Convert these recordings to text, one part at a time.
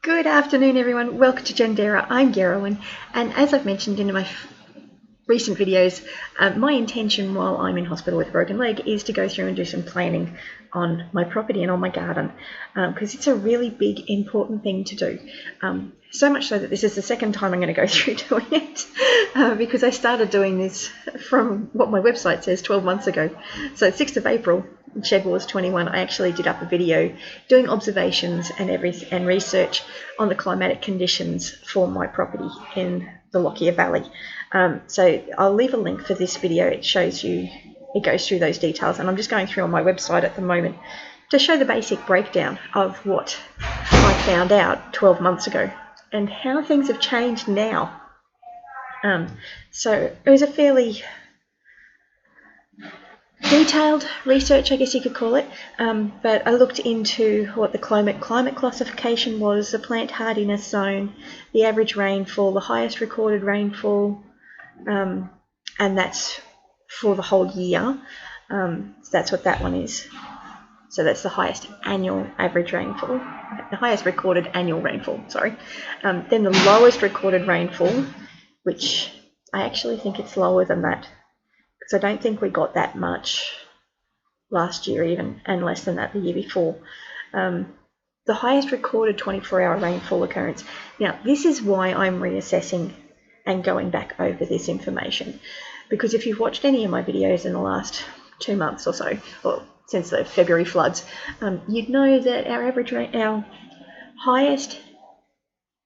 Good afternoon, everyone. Welcome to Janderra. I'm Gerwin, and as I've mentioned in my recent videos, my intention while I'm in hospital with a broken leg is to go through and do some planning on my property and on my garden, because it's a really big, important thing to do. So much so that this is the second time I'm going to go through doing it, because I started doing this from what my website says 12 months ago. So 6th of April, SHEDWARS21, I actually did up a video doing observations and research on the climatic conditions for my property in the Lockyer Valley. So I'll leave a link for this video. It shows you, it goes through those details, and I'm just going through on my website at the moment to show the basic breakdown of what I found out 12 months ago and how things have changed now. So it was a fairly detailed research, I guess you could call it, but I looked into what the climate classification was, the plant hardiness zone, the average rainfall, the highest recorded rainfall, and that's for the whole year. So that's what that one is. So that's the highest annual average rainfall, the highest recorded annual rainfall, sorry. Then the lowest recorded rainfall, which I actually think it's lower than that, because I don't think we got that much last year even, and less than that the year before. The highest recorded 24-hour rainfall occurrence. Now, this is why I'm reassessing and going back over this information, because if you've watched any of my videos in the last 2 months or so, or since the February floods, you'd know that our highest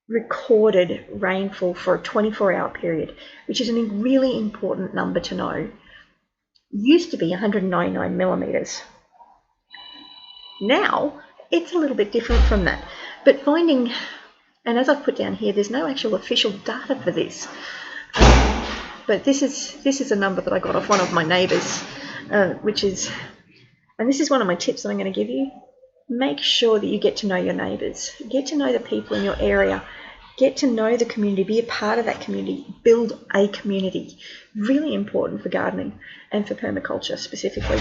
recorded rainfall for a 24-hour period, which is a really important number to know, used to be 199 millimeters. Now it's a little bit different from that, but finding, and as I've put down here, there's no actual official data for this, but this is a number that I got off one of my neighbours, which is, and this is one of my tips that I'm going to give you: make sure that you get to know your neighbours, get to know the people in your area, get to know the community, be a part of that community, build a community. Really important for gardening and for permaculture specifically.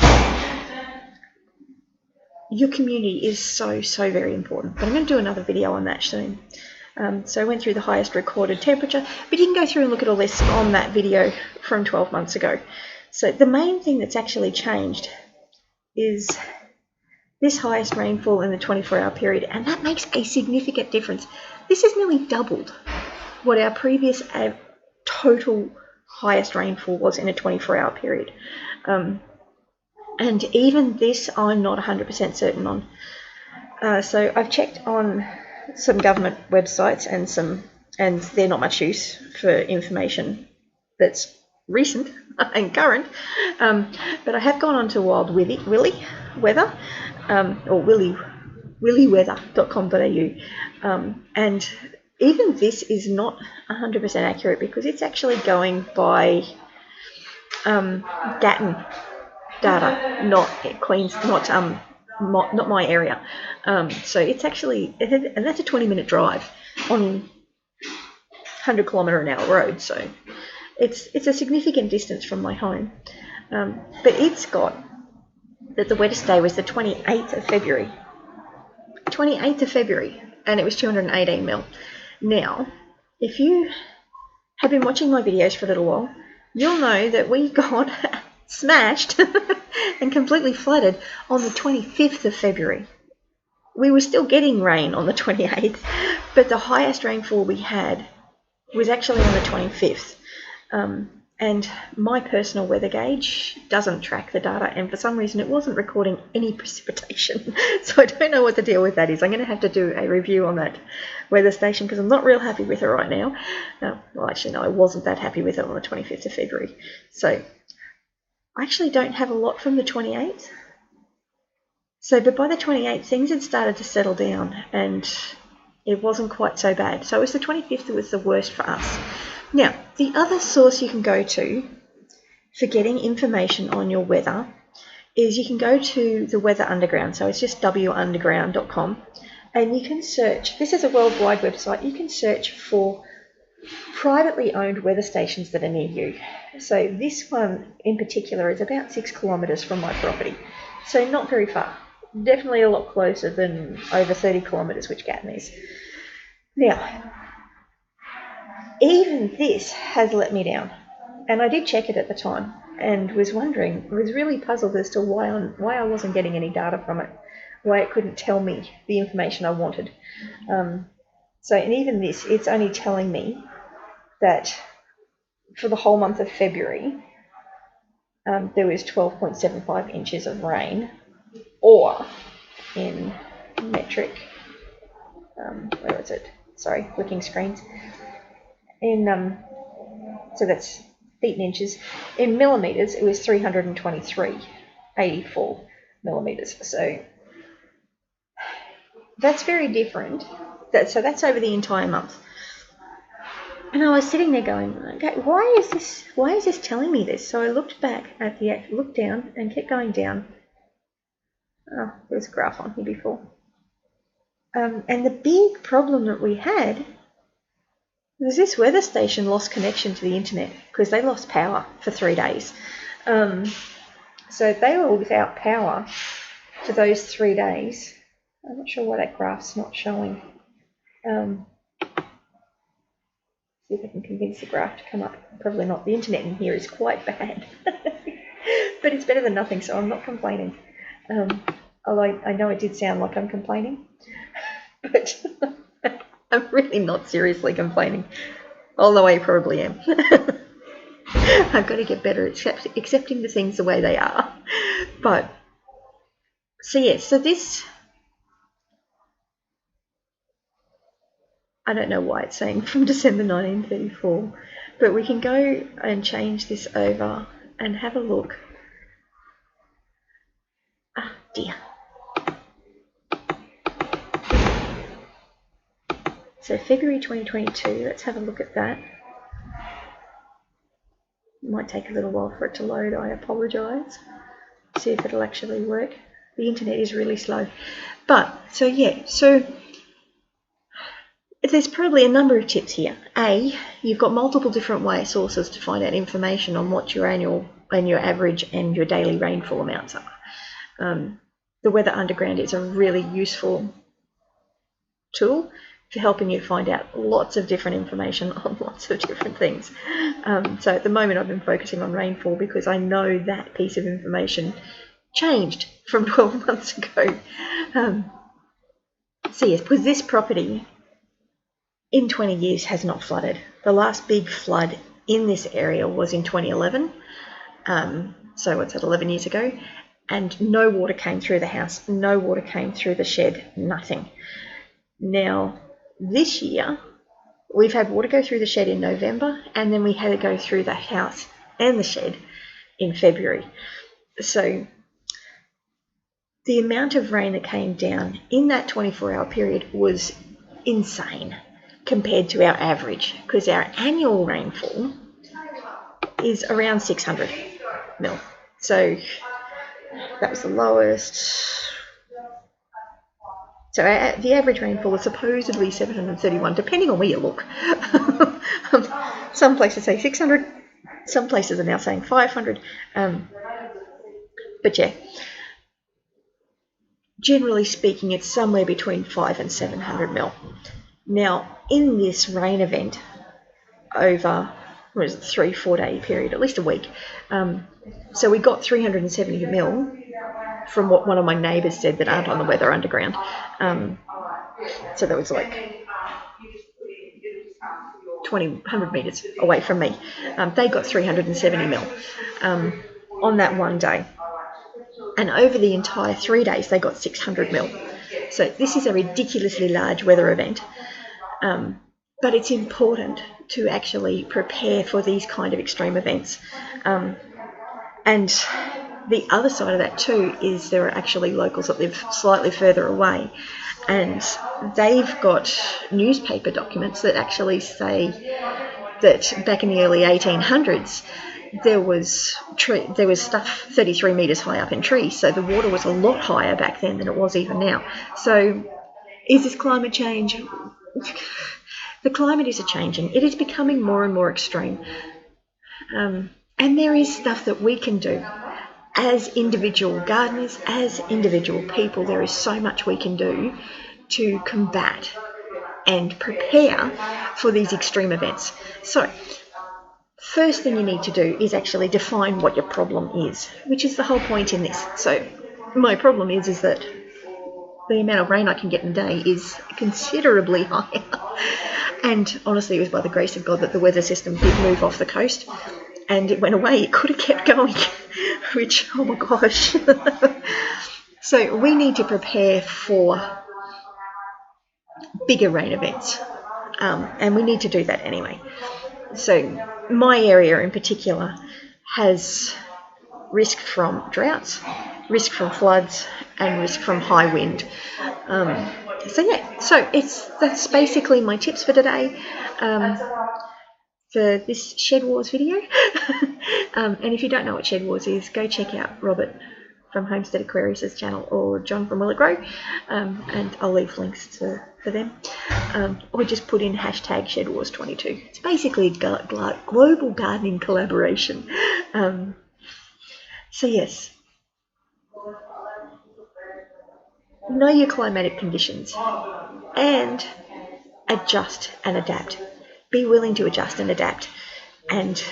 Your community is so very important, but I'm going to do another video on that soon. So I went through the highest recorded temperature, but you can go through and look at all this on that video from 12 months ago. So the main thing that's actually changed is this highest rainfall in the 24-hour period, and that makes a significant difference. This has nearly doubled what our previous total highest rainfall was in a 24-hour period. And even this I'm not 100% certain on. So I've checked on some government websites and they're not much use for information that's recent and current. But I have gone on to Wild Willy Weather, or willyweather.com.au, and even this is not 100% accurate, because it's actually going by Gatton data, not Queens, not my area. So it's actually, and that's a 20-minute drive on 100-kilometre-an-hour road. So it's a significant distance from my home. But it's got that the wettest day was the 28th of February. 28th of February, and it was 218 mil. Now, if you have been watching my videos for a little while, you'll know that we got smashed and completely flooded on the 25th of February. We were still getting rain on the 28th, but the highest rainfall we had was actually on the 25th. And my personal weather gauge doesn't track the data, and for some reason it wasn't recording any precipitation. So I don't know what the deal with that is. I'm going to have to do a review on that weather station, because I'm not real happy with it right now. Well, actually, no, I wasn't that happy with it on the 25th of February. So I actually don't have a lot from the 28th. So, but by the 28th, things had started to settle down, and it wasn't quite so bad. So it was the 25th that was the worst for us. Now, the other source you can go to for getting information on your weather is you can go to the Weather Underground. So it's just wunderground.com, and you can search. This is a worldwide website. You can search for privately owned weather stations that are near you. So this one in particular is about 6 kilometres from my property. So not very far. Definitely a lot closer than over 30 kilometres, which Gatton is. Now, even this has let me down. And I did check it at the time and was really puzzled as to why I wasn't getting any data from it, why it couldn't tell me the information I wanted. And even this, it's only telling me that for the whole month of February, there was 12.75 inches of rain, or in metric, where is it? Sorry, flicking screens. So that's feet and inches. In millimetres, it was 323.84 millimetres. So that's very different. So that's over the entire month. And I was sitting there going, okay, why is this telling me this? So I looked down and kept going down. Oh, there's a graph on here before. And the big problem that we had was this weather station lost connection to the internet because they lost power for 3 days. So they were without power for those 3 days. I'm not sure why that graph's not showing. See if I can convince the graph to come up. Probably not. The internet in here is quite bad. But it's better than nothing, so I'm not complaining. Although I know it did sound like I'm complaining. But I'm really not seriously complaining. Although I probably am. I've got to get better at accepting the things the way they are. But, so yes, so this... I don't know why it's saying from December 1934, but we can go and change this over and have a look. Ah, dear. So February 2022, let's have a look at that. It might take a little while for it to load, I apologise. See if it'll actually work. The internet is really slow. But, so yeah, so... there's probably a number of tips here. A, you've got multiple different sources to find out information on what your annual and your average and your daily rainfall amounts are. The Weather Underground is a really useful tool for helping you find out lots of different information on lots of different things. So at the moment I've been focusing on rainfall because I know that piece of information changed from 12 months ago. So yes, because this property in 20 years has not flooded. The last big flood in this area was in 2011. So what's that, 11 years ago? And no water came through the house, no water came through the shed, nothing. Now, this year, we've had water go through the shed in November, and then we had to go through the house and the shed in February. So the amount of rain that came down in that 24-hour period was insane compared to our average, because our annual rainfall is around 600 mil. So that was the lowest. So the average rainfall is supposedly 731, depending on where you look. Some places say 600, some places are now saying 500. But yeah, generally speaking, it's somewhere between 500 and 700 mil. Now, in this rain event over, what is it, 3-4 day period, at least a week, so we got 370 mil from what one of my neighbours said that aren't on the Weather Underground. So that was like 100 metres away from me. They got 370 mil on that one day. And over the entire 3 days, they got 600 mil. So this is a ridiculously large weather event. But it's important to actually prepare for these kind of extreme events. And the other side of that too is there are actually locals that live slightly further away, and they've got newspaper documents that actually say that back in the early 1800s there was stuff 33 metres high up in trees, so the water was a lot higher back then than it was even now. So is this climate change? The climate is changing. It is becoming more and more extreme. And there is stuff that we can do as individual gardeners, as individual people. There is so much we can do to combat and prepare for these extreme events. So, first thing you need to do is actually define what your problem is, which is the whole point in this. So, my problem is that the amount of rain I can get in a day is considerably higher. And honestly, it was by the grace of God that the weather system did move off the coast and it went away. It could have kept going, which, oh my gosh. So we need to prepare for bigger rain events, and we need to do that anyway. So my area in particular has risk from droughts, risk from floods, and risk from high wind. So that's basically my tips for today, for this Shed Wars video. And if you don't know what Shed Wars is, go check out Robert from Homestead Aquarius' channel or John from Willy Weather, and I'll leave links for them. Or just put in hashtag SHEDWARS22. It's basically a global gardening collaboration. So yes, know your climatic conditions and adjust and adapt. Be willing to adjust and adapt. And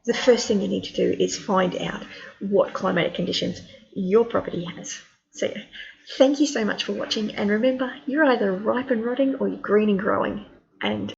the first thing you need to do is find out what climatic conditions your property has. So thank you so much for watching, and remember, you're either ripe and rotting or you're green and growing. And